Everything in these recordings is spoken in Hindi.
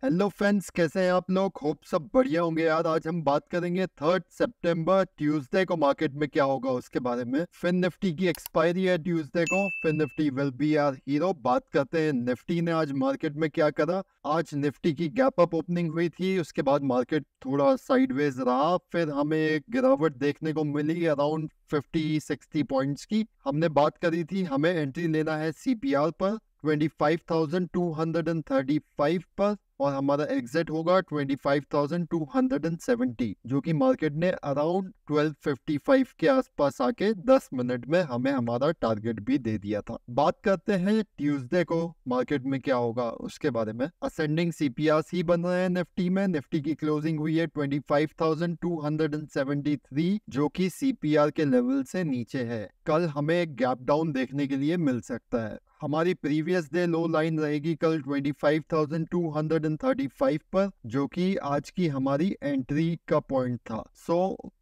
हेलो फ्रेंड्स, कैसे हैं आप लोग। होप सब बढ़िया होंगे यार। आज हम बात करेंगे 3 सितंबर ट्यूसडे को मार्केट में क्या होगा उसके बारे में। फिन निफ्टी की एक्सपायरी है ट्यूसडे को। Fin Nifty will be our hero. बात करते हैं निफ्टी ने आज मार्केट में क्या करा। आज निफ्टी की गैप अप ओपनिंग हुई थी, उसके बाद मार्केट थोड़ा साइडवेज रहा, फिर हमें एक गिरावट देखने को मिली अराउंड 50-60 पॉइंट्स की। हमने बात करी थी हमें एंट्री लेना है सीपीआर पर 25,235 पर, और हमारा एग्जिट होगा 25,270, जो कि मार्केट ने अराउंड 1255 के आसपास आके 10 मिनट में हमें हमारा टारगेट भी दे दिया था। बात करते हैं ट्यूसडे को मार्केट में क्या होगा उसके बारे में। असेंडिंग सीपीआर ही बन रहे हैं निफ्टी में। निफ्टी की क्लोजिंग हुई है 25,273, जो कि सीपीआर के लेवल से नीचे है। कल हमें एक गैप डाउन देखने के लिए मिल सकता है। हमारी प्रीवियस डे लो लाइन रहेगी कल 25,235 पर, जो कि आज की हमारी एंट्री का पॉइंट था।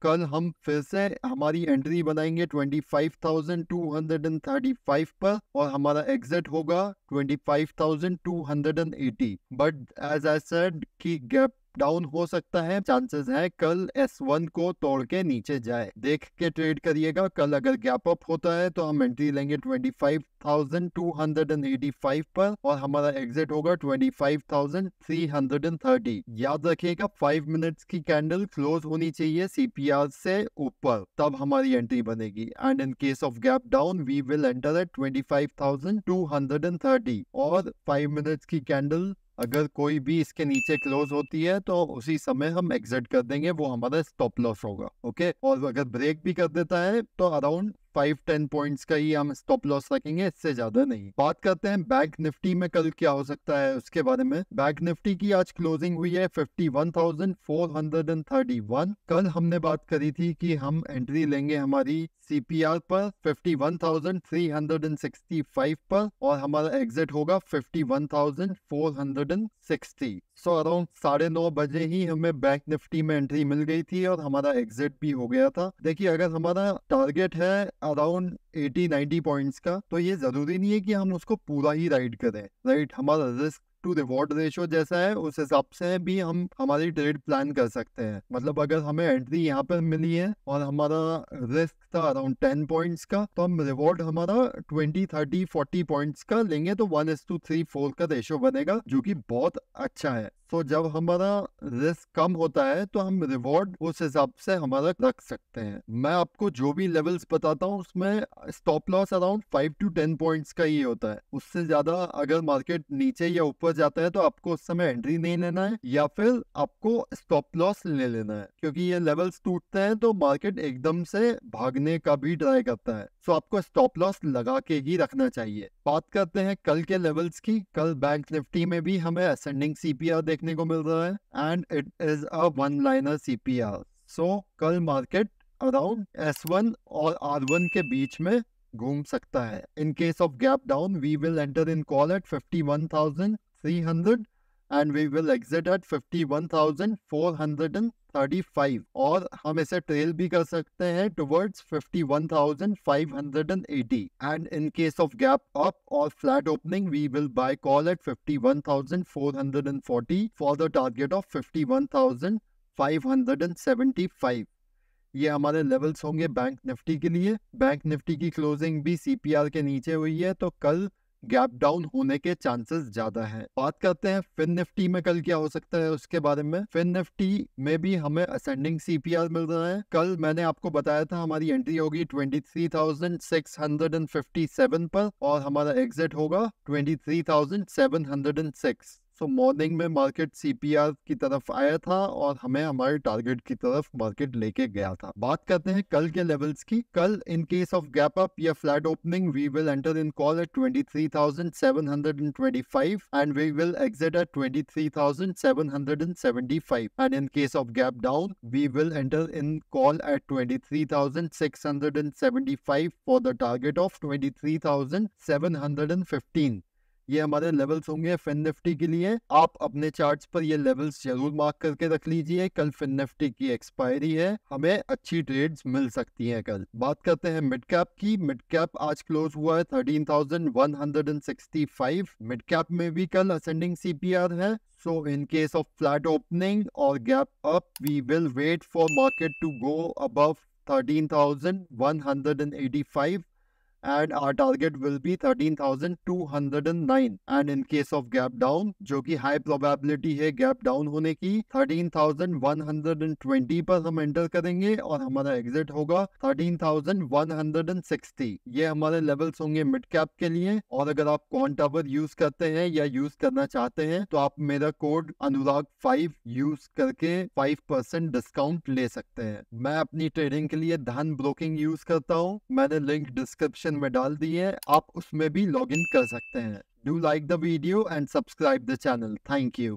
कल हम फिर से हमारी एंट्री बनाएंगे 25,235 पर, और हमारा एग्जिट होगा 25,280। बट एज आई सेड कि गैप डाउन हो सकता है, चांसेस है कल S1 को तोड़ के नीचे जाए। देख के ट्रेड करिएगा। कल अगर गैप अप होता है तो हम एंट्री लेंगे 25,285 पर, और हमारा एग्जिट होगा 25,330। याद रखिएगा 5 मिनट्स की कैंडल क्लोज होनी चाहिए सीपीआर से ऊपर, तब हमारी एंट्री बनेगी। And in case of gap down we will enter at 25,230, और 5 मिनट्स की कैंडल अगर कोई भी इसके नीचे क्लोज होती है तो उसी समय हम एग्जिट कर देंगे, वो हमारा स्टॉप लॉस होगा। ओके, और अगर ब्रेक भी कर देता है तो अराउंड 5-10 पॉइंट्स का ही हम स्टॉप लॉस रखेंगे, इससे ज्यादा नहीं। बात करते हैं बैंक निफ्टी में कल क्या हो सकता है उसके बारे में। बैंक निफ्टी की आज क्लोजिंग हुई है 51,431। कल हमने बात करी थी कि हम एंट्री लेंगे हमारी सीपीआर पर 51,365 पर, और हमारा एग्जिट होगा 51,460। अराउंड 9:30 बजे ही हमें बैंक निफ्टी में एंट्री मिल गई थी, और हमारा एग्जिट भी हो गया था। देखिए, अगर हमारा टारगेट है अराउंड 80-90 पॉइंट्स का, तो ये जरूरी नहीं है कि हम उसको पूरा ही राइड करें। राइट, हमारा रिस्क टू रिवॉर्ड रेशियो जैसा है उस हिसाब से भी हम हमारी ट्रेड प्लान कर सकते हैं। मतलब अगर हमें एंट्री यहाँ पर मिली है और हमारा रिस्क था अराउंड 10 पॉइंट्स का, तो हम रिवॉर्ड हमारा 20-30-40 पॉइंट्स का लेंगे, तो 1:3-4 का रेशियो बनेगा, जो कि बहुत अच्छा है। जब हमारा रिस्क कम होता है तो हम रिवॉर्ड उस हिसाब से हमारा रख सकते हैं। मैं आपको जो भी लेवल्स बताता हूँ उसमें स्टॉप लॉस अराउंड 5-10 पॉइंट्स का ही होता है। उससे ज्यादा अगर मार्केट नीचे या ऊपर जाता है तो आपको उस समय एंट्री नहीं लेना है, या फिर आपको स्टॉप लॉस ले लेना है, क्योंकि ये लेवल्स टूटते हैं तो मार्केट एकदम से भागने का भी ट्राई करता है। आपको स्टॉप लॉस लगा के ही रखना चाहिए। बात करते हैं कल के लेवल्स की। कल बैंक निफ्टी में भी हमें असेंडिंग सीपीआर देखने को मिल रहा है, and it is a one liner CPR. कल मार्केट अराउंड S1 और R1 के बीच में घूम सकता है। In case of gap down we will enter in call at 51,300, and we will exit at 51,435, और हम इसे ट्रेल भी कर सकते हैं towards 51,580, and in case of gap up or flat opening we will buy call at 51,440 for the target of 51,575। ये हमारे लेवल्स होंगे बैंक निफ्टी के लिए। बैंक निफ्टी की क्लोजिंग भी सीपीआर के नीचे हुई है, तो कल गैप डाउन होने के चांसेस ज्यादा हैं। बात करते हैं फिन निफ्टी में कल क्या हो सकता है उसके बारे में। फिन निफ्टी में भी हमें असेंडिंग सीपीआर मिल रहा है। कल मैंने आपको बताया था हमारी एंट्री होगी 23,657 पर, और हमारा एग्जिट होगा 23,706। मॉर्निंग में मार्केट सीपीआर की तरफ आया था और हमें हमारे टारगेट की तरफ मार्केट लेके गया था। बात करते हैं कल के लेवल्स की। कल in case of gap up या flat opening we will enter in call at 23,725, and we will exit at 23,775, and in case of gap down we will enter in call at 23,675 for the target of 23,715। ये हमारे लेवल्स होंगे फिन निफ्टी के लिए। आप अपने चार्ट्स पर ये लेवल्स जरूर मार्क करके रख लीजिए। कल फिन निफ्टी की एक्सपायरी है, हमें अच्छी ट्रेड्स मिल सकती हैं कल। बात करते हैं मिड कैप की। मिड कैप आज क्लोज हुआ है 13,165। मिड कैप में भी कल असेंडिंग सीपीआर है। So in case of flat opening or gap up, we will wait for market to go above 13,185 and our target will be 13,209 and in case of gap down, जो कि high probability है gap down होने की, 13,120 पर हम एंटर करेंगे और हमारा एग्जिट होगा 13,160। ये हमारे लेवल्स होंगे मिड कैप के लिए। और अगर आप क्वांट आवर यूज करते हैं या यूज करना चाहते हैं तो आप मेरा कोड अनुराग 5 यूज करके 5% डिस्काउंट ले सकते हैं। मैं अपनी ट्रेडिंग के लिए धन ब्रोकिंग यूज करता हूँ, मैंने लिंक डिस्क्रिप्शन में डाल दी है, आप उसमें भी लॉग इन कर सकते हैं। Do like the video and subscribe the channel. Thank you.